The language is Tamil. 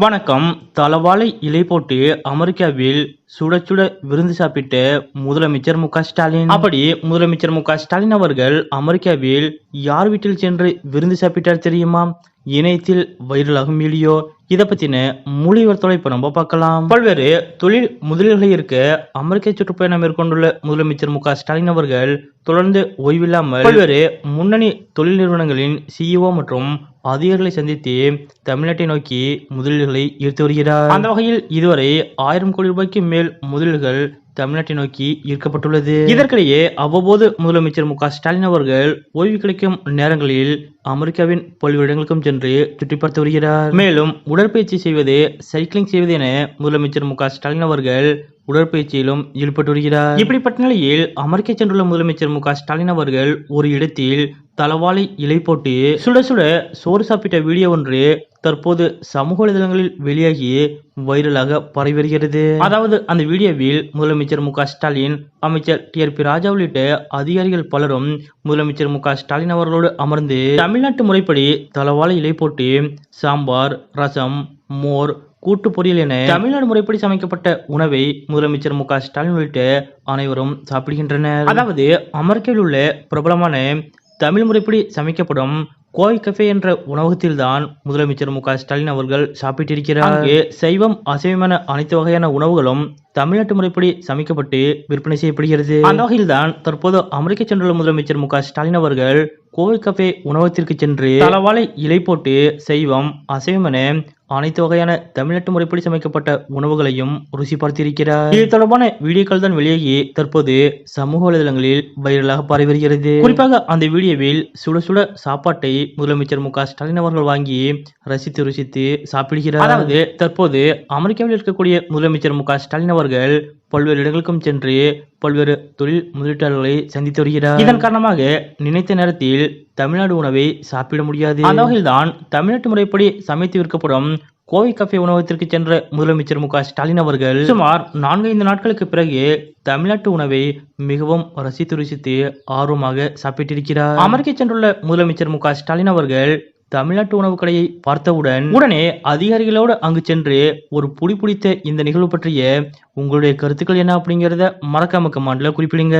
வணக்கம். தலவாழை இலை போட்டு அமெரிக்காவில் சுட சுட விருந்து சாப்பிட்ட முதலமைச்சர் மு.க.ஸ்டாலின். அப்படி முதலமைச்சர் மு.க.ஸ்டாலின் அவர்கள் அமெரிக்காவில் யார் வீட்டில் சென்று விருந்து சாப்பிட்டார் தெரியுமா? இணையத்தில் வைரலாகும் வீடியோ. இதை பத்தின முழு விவரத்தோட இப்ப நம்ம பார்க்கலாம். பல்வேறு தொழில் முதலீடுகளை இருக்க அமெரிக்க சுற்றுப்பயணம் மேற்கொண்டுள்ள முதலமைச்சர் மு.க.ஸ்டாலின் அவர்கள் தொடர்ந்து ஓய்வில்லாமல் பல்வேறு முன்னணி தொழில் நிறுவனங்களின் சிஇஓ மற்றும் அதிகாரிகளை சந்தித்து தமிழ்நாட்டை நோக்கி முதலீடுகளை ஈர்த்து வருகிறார். அந்த வகையில் இதுவரை 1000 கோடி ரூபாய்க்கு மேல் முதலீடுகள் தமிழ்நாட்டை நோக்கி ஈர்க்கப்பட்டுள்ளது. இதற்கிடையே அவ்வப்போது முதலமைச்சர் மு.க.ஸ்டாலின் அவர்கள் ஓய்வு கிடைக்கும் நேரங்களில் அமெரிக்காவின் பல்வேறு இடங்களுக்கும் சென்று சுற்றி பார்த்து வருகிறார். மேலும் உடற்பயிற்சி செய்வது, சைக்கிளிங் செய்வது என முதலமைச்சர் மு.க.ஸ்டாலின் அவர்கள் உடற்பயிற்சியிலும் ஈடுபட்டு வருகிறார். இப்படிப்பட்ட நிலையில் அமெரிக்கா சென்றுள்ள முதலமைச்சர் மு.க.ஸ்டாலின் அவர்கள் ஒரு இடத்தில் தலவாழை இலை போட்டு சுட சுட சோறு சாப்பிட்ட வீடியோ ஒன்று தற்போது சமூக வலைதளங்களில் வெளியாகி வைரலாக பரவி வருகிறது. அதாவது அந்த வீடியோவில் முதலமைச்சர் மு.க.ஸ்டாலின், அமைச்சர் டி.ஆர்.பி. ராஜா உள்ளிட்ட அதிகாரிகள் பலரும் முதலமைச்சர் மு.க.ஸ்டாலின் அவர்களோடு அமர்ந்து தமிழ்நாட்டு முறைப்படி தலவாழை இலை போட்டு சாம்பார், ரசம், மோர், கூட்டு பொரியல் என தமிழ்நாடு முறைப்படி சமைக்கப்பட்ட உணவை முதலமைச்சர் மு.க.ஸ்டாலின் உள்ளிட்ட அனைவரும் சாப்பிடுகின்றனர். அதாவது அமெரிக்காவில் உள்ள பிரபலமான தமிழ் முறைப்படி சமைக்கப்படும் கோவை கஃபே என்ற உணவகத்தில் தான் முதலமைச்சர் மு.க.ஸ்டாலின் அவர்கள் சாப்பிட்டிருக்கிறார். அங்கே சைவம், அசைவமான அனைத்து வகையான உணவுகளும் தமிழ்நாட்டு முறைப்படி சமைக்கப்பட்டு விற்பனை செய்யப்படுகிறது. அந்த வகையில் தான் தற்போது அமெரிக்கா சென்றுள்ள முதலமைச்சர் மு.க.ஸ்டாலின் அவர்கள் கோவை கஃபே உணவகத்திற்கு சென்று தலவாழை இலை போட்டு சைவம், அசைவம் என அனைத்து வகையான தமிழ்நாட்டு முறைப்படி சமைக்கப்பட்ட உணவுகளையும் ருசி பார்த்திருக்கிறார். இது தொடர்பான வீடியோக்கள் தான் வெளியாகி தற்போது சமூக வலைதளங்களில் வைரலாக பரவி வருகிறது. குறிப்பாக அந்த வீடியோவில் சுட சுட சாப்பாட்டை முதலமைச்சர் மு.க.ஸ்டாலின் அவர்கள் வாங்கி ரசித்து ருசித்து சாப்பிடுகிறார். அதாவது தற்போது அமெரிக்காவில் இருக்கக்கூடிய முதலமைச்சர் மு.க.ஸ்டாலின் அவர்கள் பல்வேறு இடங்களுக்கும் சென்று பல்வேறு தொழில் முதலீட்டாளர்களை சந்தித்து வருகிறார். இதன் காரணமாக நினைத்த நேரத்தில் தமிழ்நாடு உணவை சாப்பிட முடியாது. அந்த வகையில் தான் தமிழ்நாட்டு முறைப்படி சமைத்து விற்கப்படும் கோவை கஃபே உணவகத்திற்கு சென்ற முதலமைச்சர் மு.க.ஸ்டாலின் அவர்கள் சுமார் 4-5 நாட்களுக்கு பிறகு தமிழ்நாட்டு உணவை மிகவும் ரசித்து ருசித்து ஆர்வமாக சாப்பிட்டிருக்கிறார். அமெரிக்கா சென்றுள்ள முதலமைச்சர் மு.க.ஸ்டாலின் அவர்கள் தமிழ்நாட்டு உணவு கடையை பார்த்தவுடன் உடனே அதிகாரிகளோடு அங்கு சென்று ஒரு புடி பிடித்த இந்த நிகழ்வு பற்றிய உங்களுடைய கருத்துக்கள் என்ன அப்படிங்கறத மறக்காம கமெண்ட்ல குறிப்பிடுங்க.